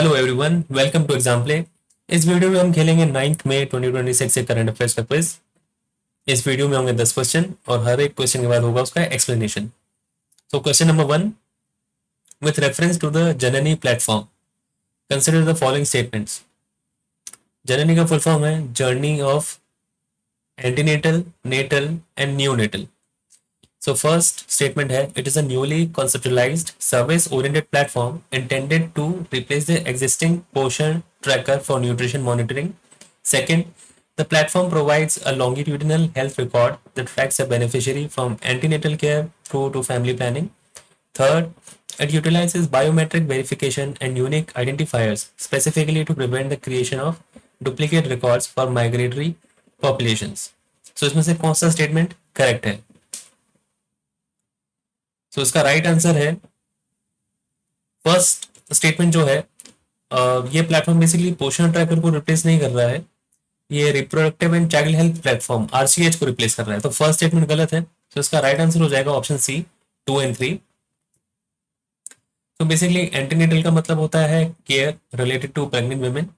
Hello everyone, welcome to exam play. इस video में हम खेलेंगे 9 मई 2026 से करंट अफेयर्स का क्विज। इस वीडियो में होंगे 10 क्वेश्चन और हर एक क्वेश्चन के बाद होगा उसका एक्सप्लेनेशन। तो question number 1, with reference to the JANANI platform consider the following statements. JANANI का फुल फॉर्म है journey of antenatal, natal and neonatal. So first statement है, it is a newly conceptualized service-oriented platform intended to replace the existing portion tracker for nutrition monitoring. Second, the platform provides a longitudinal health record that tracks a beneficiary from antenatal care through to family planning. Third, it utilizes biometric verification and unique identifiers specifically to prevent the creation of duplicate records for migratory populations. So इसमें से कौन सा statement correct है? तो इसका right answer है first statement जो है। ये प्लेटफॉर्म बेसिकली पोषण ट्रैकर को रिप्लेस नहीं कर रहा है, ये reproductive and child health platform RCH को रिप्लेस कर रहा है। तो फर्स्ट स्टेटमेंट गलत है, तो इसका राइट आंसर हो जाएगा ऑप्शन सी 2 एंड 3। तो बेसिकली एंटीनेटल का मतलब होता है care related to pregnant women,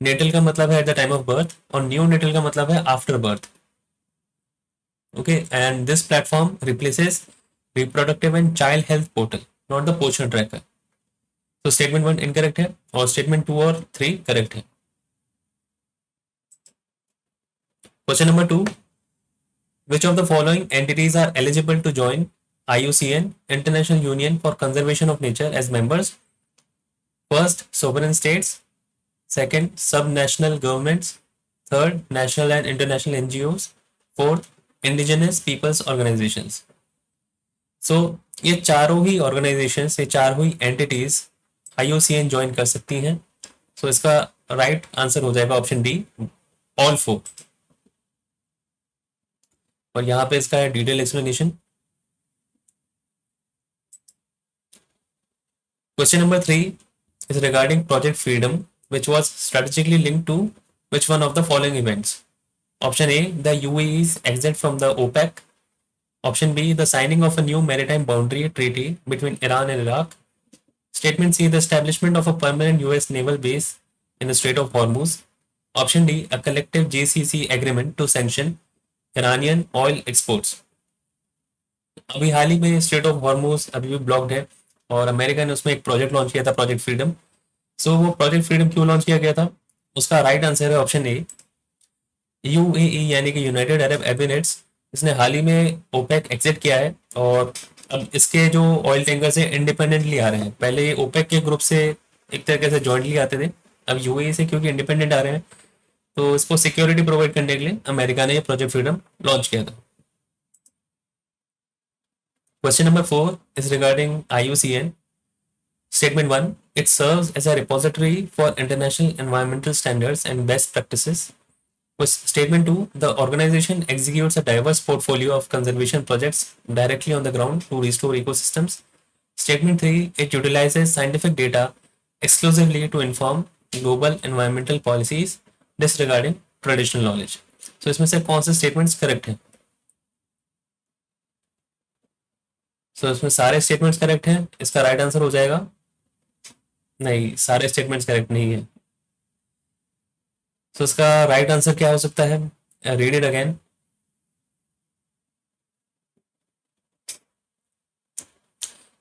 natal का मतलब है at the time of birth और न्यू नेटल का मतलब है after birth. Okay, and this platform replaces reproductive and child health portal, not the Poshan tracker. तो स्टेटमेंट 1 इनकरेक्ट है और स्टेटमेंट 2 और 3 करेक्ट है। Question number 2, which of the following entities are eligible to join IUCN, International Union for Conservation of Nature, as members? First, sovereign states. Second, subnational governments. Third, national and international NGOs. Fourth, indigenous peoples organizations. So ये चारों ही organisations, ये चारों ही entities IUCN join कर सकती हैं। So इसका right answer हो जाएगा ऑप्शन डी, ऑल 4। और यहाँ पे इसका है detail explanation. Question number 3 is regarding Project Freedom which was strategically linked to which one of the following events. Option A, the UAE's exit from the OPEC. Option B, the signing of a new maritime boundary treaty between Iran and Iraq. Statement C, the establishment of a permanent US naval base in the Strait of Hormuz. Option D, a collective GCC agreement to sanction Iranian oil exports. अभी हाल ही में straight of Hormuz अभी भी blocked है और America ने उसमें एक project launch किया था, प्रोजेक्ट फ्रीडम। सो वो प्रोजेक्ट फ्रीडम क्यों लॉन्च किया गया था? उसका राइट आंसर है ऑप्शन ए, UAE यानी कि यूनाइटेड अरब एमिरेट्स, इसने हाल ही में ओपेक एग्जिट किया है और अब इसके जो ऑयल टैंकर्स हैं इंडिपेंडेंटली आ रहे हैं। पहले ये ओपेक के ग्रुप से एक तरीके से जॉइंटली आते थे, अब UAE से क्योंकि इंडिपेंडेंट आ रहे हैं तो इसको सिक्योरिटी प्रोवाइड करने के लिए अमेरिका ने ये प्रोजेक्ट फ्रीडम लॉन्च किया था। Question number 4 is regarding IUCN। Statement 1, it serves as a repository for international environmental standards and best practices. Statement 2, the organization executes a diverse portfolio of conservation projects directly on the ground to restore ecosystems. Statement 3, it utilizes scientific data exclusively to inform global environmental policies disregarding traditional knowledge. So इसमें से कौन से statements correct हैं? So इसमें सारे statements correct हैं, इसका right answer हो जाएगा नहीं, सारे स्टेटमेंट्स करेक्ट नहीं है। तो इसका राइट आंसर क्या हो सकता है? Read it again.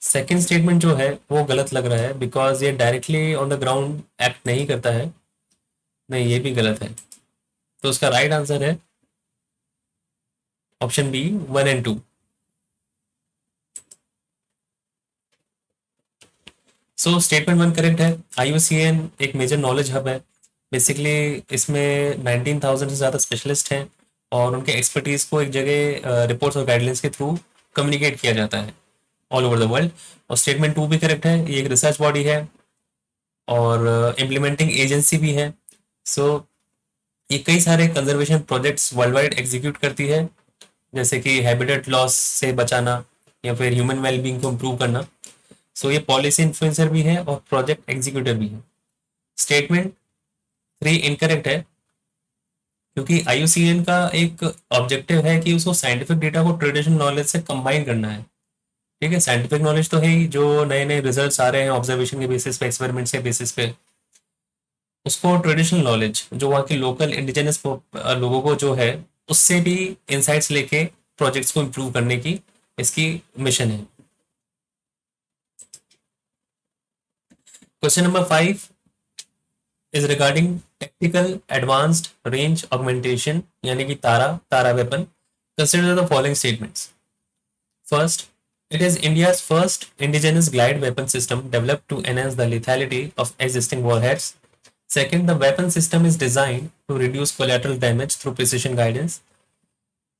Second statement जो है वो गलत लग रहा है बिकॉज ये directly on the ground act नहीं करता है। नहीं, ये भी गलत है। तो उसका राइट आंसर है option B 1 and 2। So statement 1 correct है। IUCN एक मेजर नॉलेज हब है। बेसिकली इसमें 19,000 से ज़्यादा स्पेशलिस्ट हैं और उनके एक्सपर्टीज़ को एक जगह रिपोर्ट्स और गाइडलाइंस के थ्रू कम्युनिकेट किया जाता है ऑल ओवर द वर्ल्ड। और स्टेटमेंट 2 भी करेक्ट है, ये एक रिसर्च बॉडी है और इम्प्लीमेंटिंग एजेंसी भी है। सो ये कई सारे conservation projects world wide execute करती है, जैसे कि हैबिटेट लॉस से बचाना या फिर ह्यूमन वेलबींग को इम्प्रूव करना। सो ये पॉलिसी इन्फ्लुएंसर भी है और प्रोजेक्ट एग्जीक्यूटर भी है। स्टेटमेंट 3 इनकरेक्ट है क्योंकि IUCN का एक ऑब्जेक्टिव है कि उसको साइंटिफिक डेटा को ट्रेडिशनल नॉलेज से कंबाइन करना है। ठीक है, साइंटिफिक नॉलेज तो है ही, जो नए नए रिजल्ट्स आ रहे हैं ऑब्जर्वेशन के बेसिस पे, एक्सपेरिमेंट्स के बेसिस पे, उसको ट्रेडिशनल नॉलेज जो वहाँ के लोकल इंडिजिनस लोगों को जो है उससे भी इंसाइट्स लेके प्रोजेक्ट्स को इम्प्रूव करने की इसकी मिशन है। Question number 5 is regarding technical advanced range augmentation यानी कि TARA weapon. Consider the following statements. First, it is India's first indigenous glide weapon system developed to enhance the lethality of existing warheads. Second, the weapon system is designed to reduce collateral damage through precision guidance.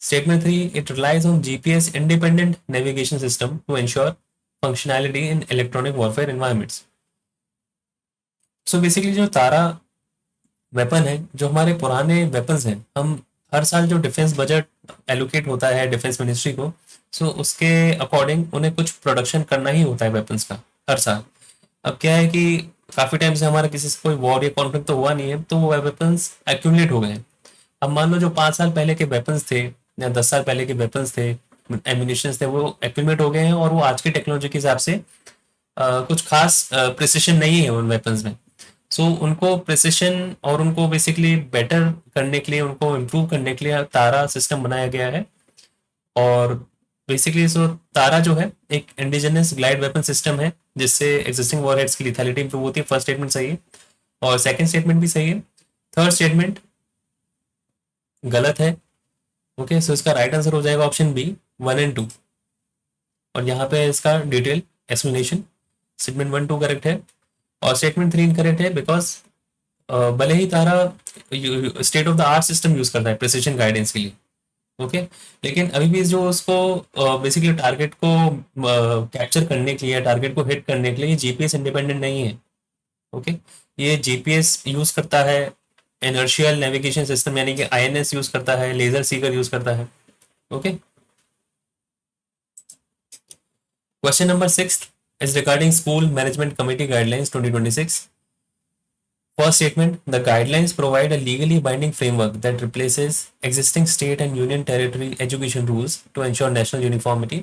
Statement 3, it relies on GPS independent navigation system to ensure functionality in electronic warfare environments. So basically जो तारा weapon है, जो हमारे पुराने weapons हैं, हम हर साल जो defence budget allocate होता है डिफेंस मिनिस्ट्री को, सो उसके अकॉर्डिंग उन्हें कुछ प्रोडक्शन करना ही होता है वेपन्स का हर साल। अब क्या है कि काफ़ी टाइम से हमारा किसी से कोई वॉर या कॉन्फ्लिक्ट तो हुआ नहीं है, तो वो वेपन्स एक्यूमुलेट हो गए हैं। अब मान लो जो 5 साल पहले के वेपन्स थे या 10 साल पहले के वेपन्स थे, एम्यूनिशन थे, वो एक्यूमुलेट हो गए हैं और वो आज की टेक्नोलॉजी के हिसाब से कुछ खास प्रिसिशन नहीं है उन वेपन्स में। सो उनको प्रिसिशन और उनको बेसिकली बेटर करने के लिए, उनको इम्प्रूव करने के लिए तारा सिस्टम बनाया गया है। और बेसिकली सो तारा जो है एक इंडिजिनस ग्लाइड वेपन सिस्टम है जिससे एग्जिस्टिंग वॉरहेड्स की लिथैलिटी इंप्रूव होती है। फर्स्ट स्टेटमेंट सही है और सेकंड स्टेटमेंट भी सही है। थर्ड स्टेटमेंट गलत है। ओके, सो इसका राइट आंसर हो जाएगा ऑप्शन बी 1 एंड 2। और यहाँ पे इसका डिटेल एक्सप्लेनेशन, स्टेटमेंट 1 2 करेक्ट है और स्टेटमेंट 3 इनकरेक्ट है बिकॉज भले ही TARA state of the art system use करता है प्रिसिशन गाइडेंस के लिए। ओके, लेकिन अभी भी जो उसको बेसिकली टारगेट को कैप्चर करने के लिए, टारगेट को हिट करने के लिए जीपीएस इंडिपेंडेंट नहीं है। ओके, ये जीपीएस यूज करता है, इनर्शियल नेविगेशन सिस्टम यानी कि आईएनएस यूज करता है, लेजर सीकर यूज करता है। Okay, question number 6 is regarding School Management Committee Guidelines 2026. First statement, the guidelines provide a legally binding framework that replaces existing state and union territory education rules to ensure national uniformity.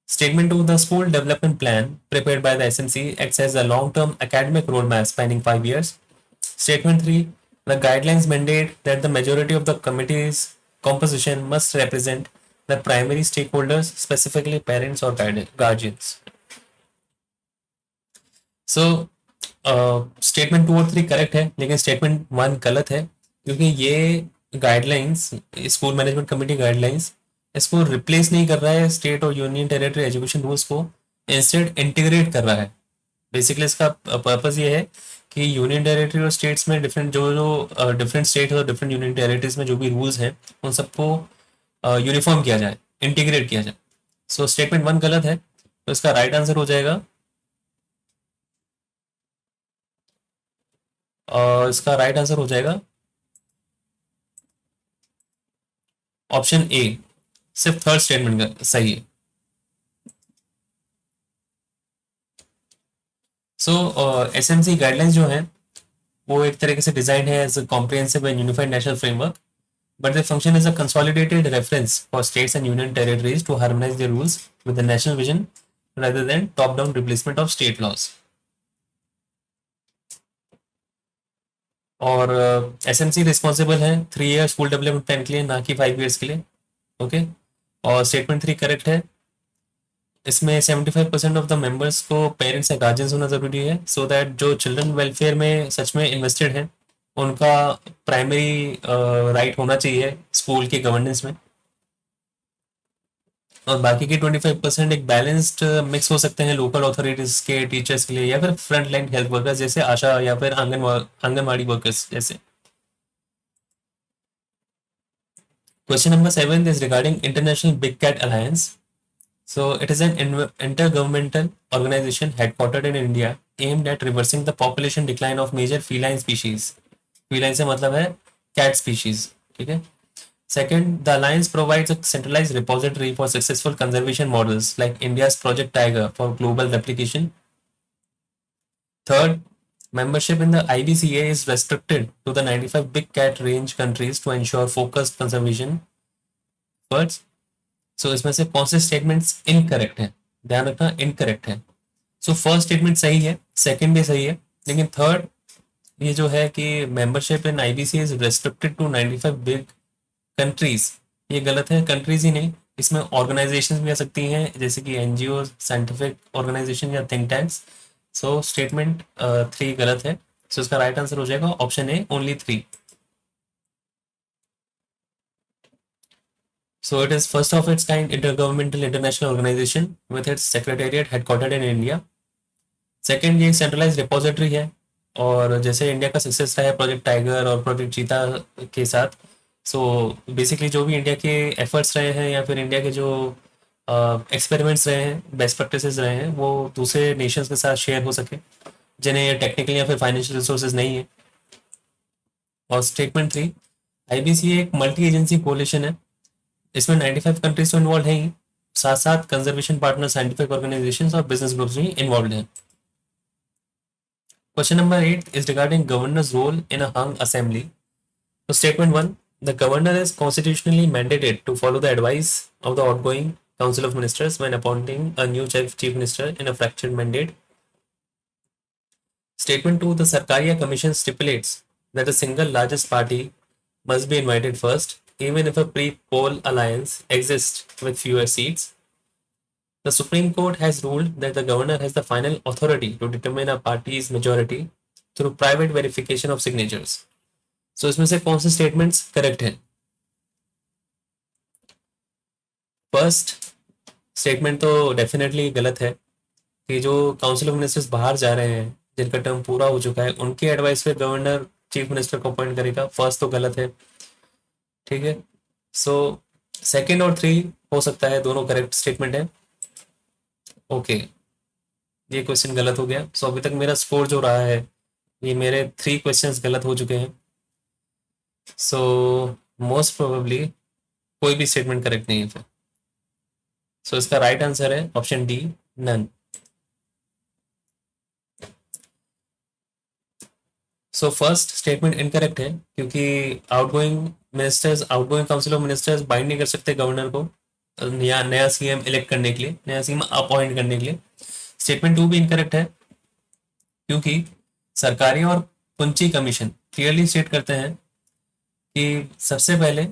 Statement 2, the school development plan prepared by the SMC acts as a long-term academic roadmap spanning 5 years. Statement 3, the guidelines mandate that the majority of the committee's composition must represent the primary stakeholders, specifically parents or guardians. So statement 2 और 3 correct है, लेकिन statement 1 गलत है क्योंकि ये guidelines, school management committee guidelines, इसको replace नहीं कर रहा है स्टेट और यूनियन टेरिटरी एजुकेशन रूल्स को, इंस्टेड इंटीग्रेट कर रहा है। बेसिकली इसका पर्पस ये है कि यूनियन टेरिटरी और स्टेट्स में डिफरेंट जो डिफरेंट स्टेट और डिफरेंट यूनियन टेरिटरीज में जो भी रूल्स हैं उन सबको यूनिफॉर्म किया जाए, इंटीग्रेट किया जाए। सो स्टेटमेंट 1 गलत है, तो इसका राइट आंसर हो जाएगा और इसका राइट आंसर हो जाएगा ऑप्शन ए, सिर्फ थर्ड स्टेटमेंट का सही है। सो एसएमसी गाइडलाइंस जो है वो एक तरीके से डिजाइन है as a comprehensive and unified national framework, but they function as a consolidated reference for states and union territories to harmonize their rules with the national vision rather than top-down replacement of state laws. और SMC responsible है 3 year school development plan के लिए, ना कि 5 years के लिए। Okay, और statement 3 correct है। इसमें 75% ऑफ द मेंबर्स को पेरेंट्स या गार्जियंस होना जरूरी है, सो दैट जो चिल्ड्रन वेलफेयर में सच में इन्वेस्टेड है उनका प्राइमरी राइट होना चाहिए स्कूल की गवर्नेंस में। और बाकी के 25% एक बैलेंस्ड मिक्स हो सकते हैं लोकल अथॉरिटीज के, टीचर्स के लिए, या फिर फ्रंट लाइन हेल्थ वर्कर्स जैसे आशा या फिर आंगनवाड़ी वर्कर्स जैसे। Question number 7 is regarding International Big Cat Alliance. So it is an intergovernmental organization headquartered in India aimed at reversing the population decline of major feline species. Feline से मतलब है cat species, ठीक है। Second, the alliance provides a centralized repository for successful conservation models like India's Project Tiger for global replication. Third, membership in the IBCA is restricted to the 95 big cat range countries to ensure focused conservation efforts. So इसमें से कौन से statements incorrect हैं, ध्यान रखना incorrect है। सो first statement सही है, सेकंड भी सही है, लेकिन थर्ड ये जो है कि membership in IBC is restricted to 95 big countries, ये गलत है। कंट्रीज ही नहीं, इसमें ऑर्गेनाइजेशंस भी आ सकती हैं, जैसे कि एनजीओ, साइंटिफिक ऑर्गेनाइजेशन या थिंक टैंक्स। सो स्टेटमेंट 3 गलत है। सो इसका राइट आंसर हो जाएगा option A, only 3। So it is first of its kind intergovernmental international organization with its secretariat headquartered in India. Second, ये सेंट्रलाइज रिपोजिटरी है, और जैसे इंडिया का सक्सेस रहा है प्रोजेक्ट टाइगर और प्रोजेक्ट चीता के साथ, सो बेसिकली जो भी इंडिया के एफर्ट्स रहे हैं या फिर इंडिया के जो एक्सपेरिमेंट्स रहे हैं, बेस्ट प्रैक्टिसेस रहे हैं, वो दूसरे नेशंस के साथ शेयर हो सके जिन्हें टेक्निकल या फिर फाइनेंशियल रिसोर्सेज नहीं है। और स्टेटमेंट 3, आईबीसी एक मल्टी एजेंसी कोलिशन है, इसमें 95 कंट्रीज तो इन्वॉल्व है ही, साथ साथ कंजर्वेशन पार्टनर, साइंटिफिक ऑर्गेनाइजेशंस और बिजनेस ग्रुप्स भी इन्वॉल्व हैं। Question number 8 is regarding governor's role in a hung assembly. So statement 1, the governor is constitutionally mandated to follow the advice of the outgoing council of ministers when appointing a new chief minister in a fractured mandate. Statement 2, the Sarkaria Commission stipulates that the single largest party must be invited first, even if a pre-poll alliance exists with fewer seats. The Supreme Court has ruled that the governor has the final authority to determine a party's majority through private verification of signatures. So इसमें से कौन से statements correct हैं? First statement तो definitely गलत है कि जो काउंसिल ऑफ मिनिस्टर्स बाहर जा रहे हैं, जिनका टर्म पूरा हो चुका है, उनके एडवाइस पे गवर्नर चीफ मिनिस्टर को अपॉइंट करेगा। फर्स्ट तो गलत है, ठीक है। सो सेकंड और 3 हो सकता है, दोनों करेक्ट स्टेटमेंट है। ओके, ये क्वेश्चन गलत हो गया। सो अभी तक मेरा स्कोर जो रहा है, ये मेरे 3 क्वेश्चंस गलत हो चुके हैं। सो मोस्ट प्रोबेबली कोई भी स्टेटमेंट करेक्ट नहीं है फिर। सो इसका राइट आंसर है option D, none. So first statement incorrect है, क्योंकि outgoing council of ministers bind नहीं कर सकते गवर्नर को नया नया सीएम इलेक्ट करने के लिए, नया सीएम अपॉइंट करने के लिए। स्टेटमेंट 2 भी इनकरेक्ट है, क्योंकि सरकारी और पुंची कमीशन क्लियरली स्टेट करते हैं कि सबसे पहले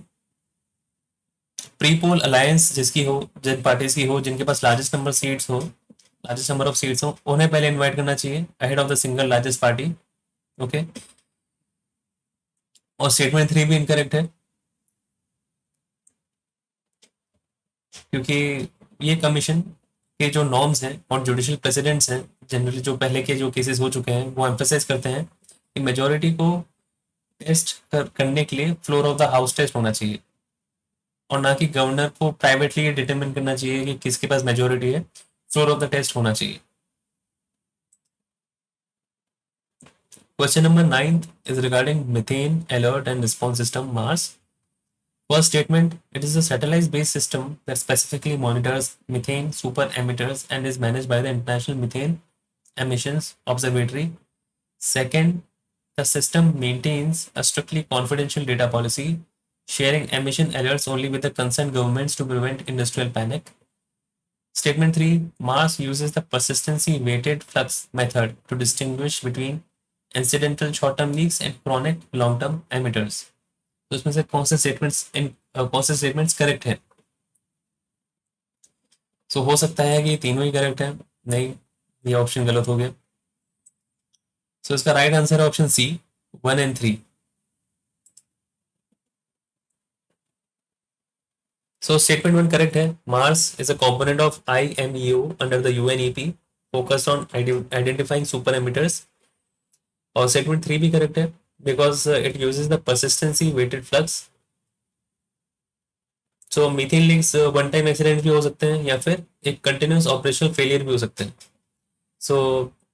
प्री पोल अलायंस जिसकी हो, जिन पार्टीज की हो, जिनके पास लार्जेस्ट नंबर ऑफ सीट्स हो, उन्हें पहले इनवाइट करना चाहिए ahead of the single largest party. Okay, और स्टेटमेंट 3 भी इनकरेक्ट है, क्योंकि ये कमीशन के जो नॉर्म्स हैं और जुडिशियल प्रेसिडेंट्स हैं, जनरली जो पहले के जो केसेस हो चुके हैं, वो एम्फेसाइज करते हैं कि मेजोरिटी को टेस्ट करने के लिए floor of the house test होना चाहिए, और ना कि गवर्नर को प्राइवेटली डिटरमिन करना चाहिए कि किसके पास मेजोरिटी है। फ्लोर ऑफ द टेस्ट होना चाहिए। Question number 9 is regarding methane alert and response system MARS. First statement, it is a satellite based system that specifically monitors methane super emitters and is managed by the International Methane Emissions Observatory. Second, the system maintains a strictly confidential data policy, sharing emission alerts only with the concerned governments to prevent industrial panic. Statement 3, MARS uses the persistency weighted flux method to distinguish between incidental short-term leaks and chronic long-term emitters. तो इसमें से कौन से statements correct है? सो हो सकता है कि तीनों ही करेक्ट है, नहीं, ये ऑप्शन गलत हो गया। सो इसका राइट आंसर है option C, 1 and 3। So statement 1 correct है। Mars is a component of IMEO under the UNEP focused on identifying super emitters। और statement 3 भी correct है, because it uses the persistency weighted flux। So methane leaks one time accident भी हो सकते हैं, या फिर एक continuous operational failure भी हो सकते हैं। So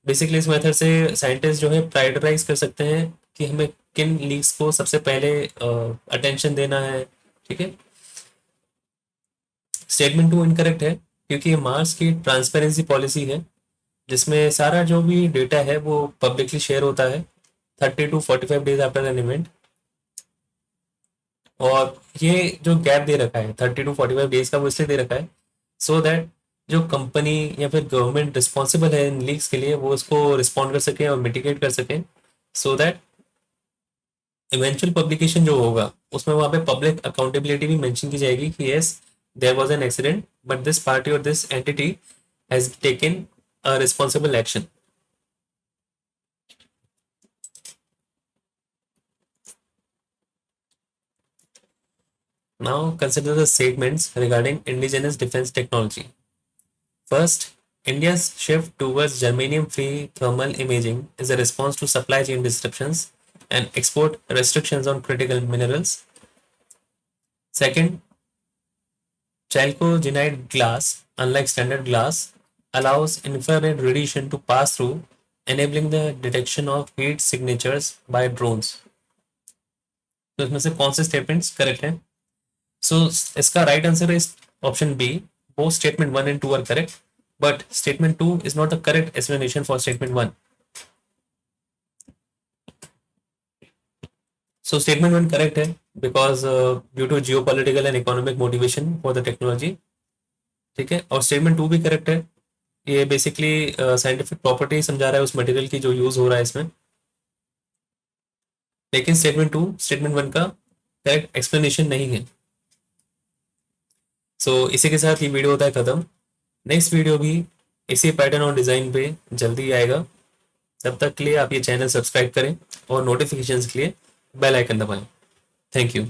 basically इस मेथड से साइंटिस्ट जो है प्रायोरिटाइज कर सकते हैं कि हमें किन लीक्स को सबसे पहले अटेंशन देना है, ठीक है। स्टेटमेंट 2 इनकरेक्ट है, क्योंकि मार्स की ट्रांसपेरेंसी पॉलिसी है, जिसमें सारा जो भी डेटा है वो पब्लिकली शेयर होता है 30 to 45 days after an event. और ये जो गैप दे रखा है 30 to 45 डेज का, वो इसलिए दे रखा है सो दैट जो कंपनी या फिर गवर्नमेंट रिस्पॉन्सिबल है इन लीक्स के लिए, वो उसको रिस्पॉन्ड कर सकें और मिटिगेट कर सकें सो दैट इवेंचुअल पब्लिकेशन जो होगा उसमें वहाँ पे पब्लिक अकाउंटेबिलिटी भी मेंशन की जाएगी कि yes there was an accident but this party और this entity has taken a responsible action. Now consider the statements regarding indigenous defense technology. First, India's shift towards germanium-free thermal imaging is a response to supply chain disruptions and export restrictions on critical minerals. Second, chalcogenide glass, unlike standard glass, allows infrared radiation to pass through, enabling the detection of heat signatures by drones. तो इसमें से कौन से statements correct हैं? So इसका right answer is option B. Both statement 1 and 2 are correct, but statement 2 is not the correct explanation for statement 1. So statement 1 correct है because due to geopolitical and economic motivation for the technology. ठीक है, और statement 2 भी correct है. ये basically scientific property समझा रहा है उस मटेरियल की जो यूज हो रहा है इसमें. लेकिन स्टेटमेंट 2 स्टेटमेंट 1 का करेक्ट एक्सप्लेनेशन नहीं है. सो इसी के साथ ये वीडियो होता है खत्म. नेक्स्ट वीडियो भी इसी पैटर्न और डिज़ाइन पे जल्दी आएगा. तब तक के लिए आप ये चैनल सब्सक्राइब करें और नोटिफिकेशंस के लिए बेल आइकन दबाएं. Thank you.